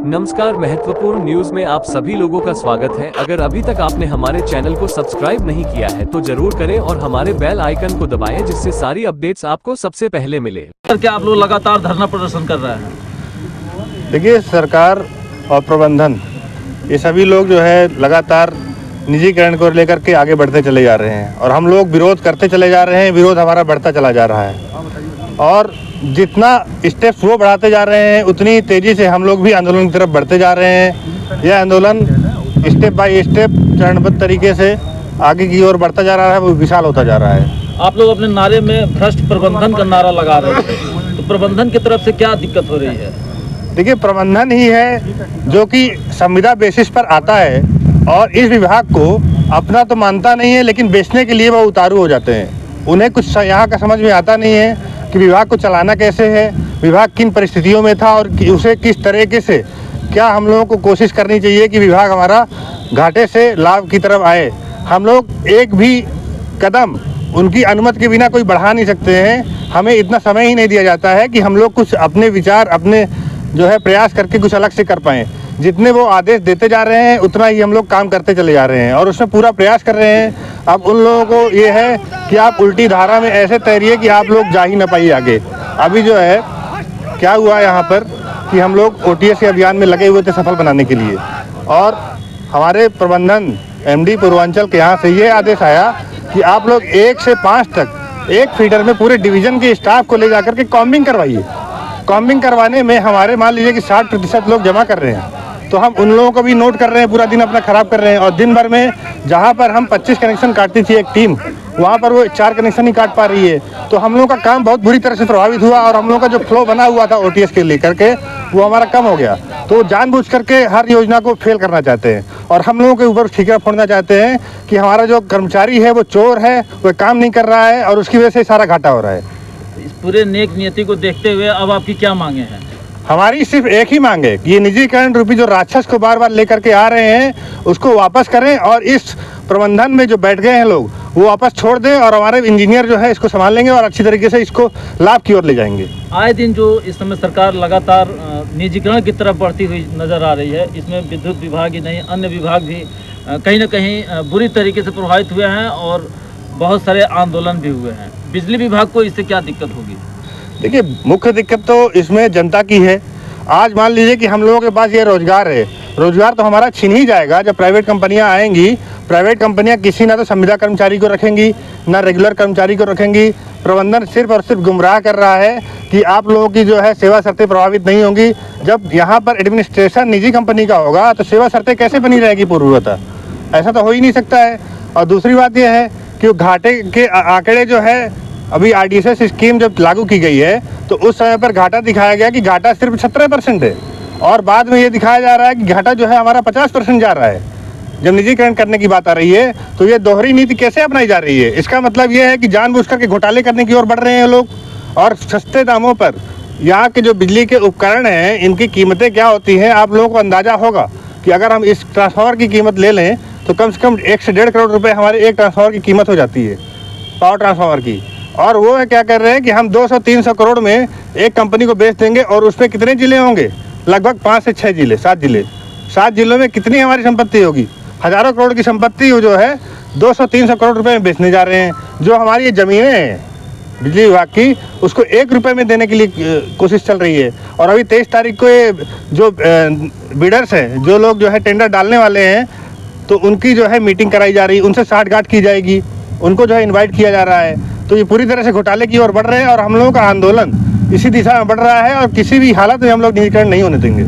नमस्कार, महत्वपूर्ण न्यूज में आप सभी लोगों का स्वागत है। अगर अभी तक आपने हमारे चैनल को सब्सक्राइब नहीं किया है तो जरूर करें और हमारे बेल आइकन को दबाएं, जिससे सारी अपडेट्स आपको सबसे पहले मिले। क्या आप लोग लगातार धरना प्रदर्शन कर रहे हैं? देखिए, सरकार और प्रबंधन ये सभी लोग जो है लगातार निजीकरण को लेकर के आगे बढ़ते चले जा रहे हैं और हम लोग विरोध करते चले जा रहे हैं। विरोध हमारा बढ़ता चला जा रहा है और जितना स्टेप्स वो बढ़ाते जा रहे हैं उतनी तेज़ी से हम लोग भी आंदोलन की तरफ बढ़ते जा रहे हैं। यह आंदोलन स्टेप बाय स्टेप चरणबद्ध तरीके से आगे की ओर बढ़ता जा रहा है, वो विशाल होता जा रहा है। आप लोग अपने नारे में भ्रष्ट प्रबंधन का नारा लगा रहे हैं, तो प्रबंधन की तरफ से क्या दिक्कत हो रही है? देखिए, प्रबंधन ही है जो कि संविदा बेसिस पर आता है और इस विभाग को अपना तो मानता नहीं है, लेकिन बेचने के लिए वो उतारू हो जाते हैं। उन्हें कुछ यहाँ का समझ में आता नहीं है कि विभाग को चलाना कैसे है, विभाग किन परिस्थितियों में था और उसे किस तरीके से क्या हम लोगों को कोशिश करनी चाहिए कि विभाग हमारा घाटे से लाभ की तरफ आए। हम लोग एक भी कदम उनकी अनुमति के बिना कोई बढ़ा नहीं सकते हैं। हमें इतना समय ही नहीं दिया जाता है कि हम लोग कुछ अपने विचार, अपने जो है प्रयास करके कुछ अलग से कर पाएँ। जितने वो आदेश देते जा रहे हैं उतना ही हम लोग काम करते चले जा रहे हैं और उसमें पूरा प्रयास कर रहे हैं। अब उन लोगों को ये है कि आप उल्टी धारा में ऐसे तैरिए कि आप लोग जा ही ना पाइए आगे। अभी जो है क्या हुआ यहाँ पर कि हम लोग OTS के अभियान में लगे हुए थे सफल बनाने के लिए, और हमारे प्रबंधन MD पूर्वांचल के यहाँ से ये आदेश आया कि आप लोग 1 से 5 तक एक फीडर में पूरे डिवीज़न के स्टाफ को ले जाकर के कॉम्बिंग करवाइए। कॉम्बिंग करवाने में हमारे मान लीजिए कि 60% लोग जमा कर रहे हैं, तो हम उन लोगों को भी नोट कर रहे हैं, पूरा दिन अपना ख़राब कर रहे हैं। और दिन भर में जहाँ पर हम 25 कनेक्शन काटती थी एक टीम, वहाँ पर वो 4 कनेक्शन ही काट पा रही है। तो हम लोगों का काम बहुत बुरी तरह से प्रभावित हुआ और हम लोगों का जो फ्लो बना हुआ था OTS के लेकर के वो हमारा कम हो गया। तो जानबूझ करके हर योजना को फेल करना चाहते हैं और हम लोगों के ऊपर ठीकरा फोड़ना चाहते हैं कि हमारा जो कर्मचारी है वो चोर है, वो काम नहीं कर रहा है और उसकी वजह से सारा घाटा हो रहा है। इस पूरे नेक नियति को देखते हुए अब आपकी क्या मांगे हैं? हमारी सिर्फ एक ही मांग है कि ये निजीकरण रूपी जो राक्षस को बार बार लेकर के आ रहे हैं उसको वापस करें और इस प्रबंधन में जो बैठ गए हैं लोग वो वापस छोड़ दें और हमारे इंजीनियर जो है इसको संभाल लेंगे और अच्छी तरीके से इसको लाभ की ओर ले जाएंगे। आए दिन जो इस समय सरकार लगातार निजीकरण की तरफ बढ़ती हुई नजर आ रही है, इसमें विद्युत विभाग ही नहीं अन्य विभाग भी कहीं ना कहीं बुरी तरीके से प्रभावित हुए हैं और बहुत सारे आंदोलन भी हुए हैं। बिजली विभाग को इससे क्या दिक्कत होगी? देखिए, मुख्य दिक्कत तो इसमें जनता की है। आज मान लीजिए कि हम लोगों के पास ये रोजगार है, रोजगार तो हमारा छीन ही जाएगा जब प्राइवेट कंपनियां आएंगी। प्राइवेट कंपनियां किसी ना तो संविदा कर्मचारी को रखेंगी ना रेगुलर कर्मचारी को रखेंगी। प्रबंधन सिर्फ और सिर्फ गुमराह कर रहा है कि आप लोगों की जो है सेवा शर्तें प्रभावित नहीं होंगी। जब यहाँ पर एडमिनिस्ट्रेशन निजी कंपनी का होगा तो सेवा शर्तें कैसे बनी रहेगी पूर्ववत? ऐसा तो हो ही नहीं सकता है। और दूसरी बात यह है कि घाटे के आंकड़े जो है अभी RDSS स्कीम जब लागू की गई है तो उस समय पर घाटा दिखाया गया कि घाटा सिर्फ 17% है और बाद में ये दिखाया जा रहा है कि घाटा जो है हमारा 50% जा रहा है। जब निजीकरण करने की बात आ रही है तो ये दोहरी नीति कैसे अपनाई जा रही है? इसका मतलब ये है कि जानबूझ करके घोटाले करने की ओर बढ़ रहे हैं लोग और सस्ते दामों पर यहाँ के जो बिजली के उपकरण हैं इनकी कीमतें क्या होती हैं आप लोगों को अंदाज़ा होगा कि अगर हम इस ट्रांसफार्मर की कीमत ले लें तो कम से कम 1 से 1.5 करोड़ रुपये हमारे एक ट्रांसफार्मर की कीमत हो जाती है, पावर ट्रांसफार्मर की। और वो है क्या कर रहे हैं कि हम 200-300 करोड़ में एक कंपनी को बेच देंगे और उस पर कितने जिले होंगे? लगभग 5 से 6 जिले, 7 जिले। 7 जिलों में कितनी हमारी संपत्ति होगी? हज़ारों करोड़ की संपत्ति जो है 200-300 करोड़ रुपए में बेचने जा रहे हैं। जो हमारी ये ज़मीनें हैं बिजली विभाग की उसको 1 रुपये में देने के लिए कोशिश चल रही है। और अभी 23 तारीख को ये जो बिडर्स हैं, जो लोग जो है टेंडर डालने वाले हैं, तो उनकी जो है मीटिंग कराई जा रही है, उनसे साठगांठ की जाएगी, उनको जो है इन्वाइट किया जा रहा है। तो ये पूरी तरह से घोटाले की ओर बढ़ रहे हैं और हम लोगों का आंदोलन इसी दिशा में बढ़ रहा है और किसी भी हालत में हम लोग निजीकरण नहीं होने देंगे।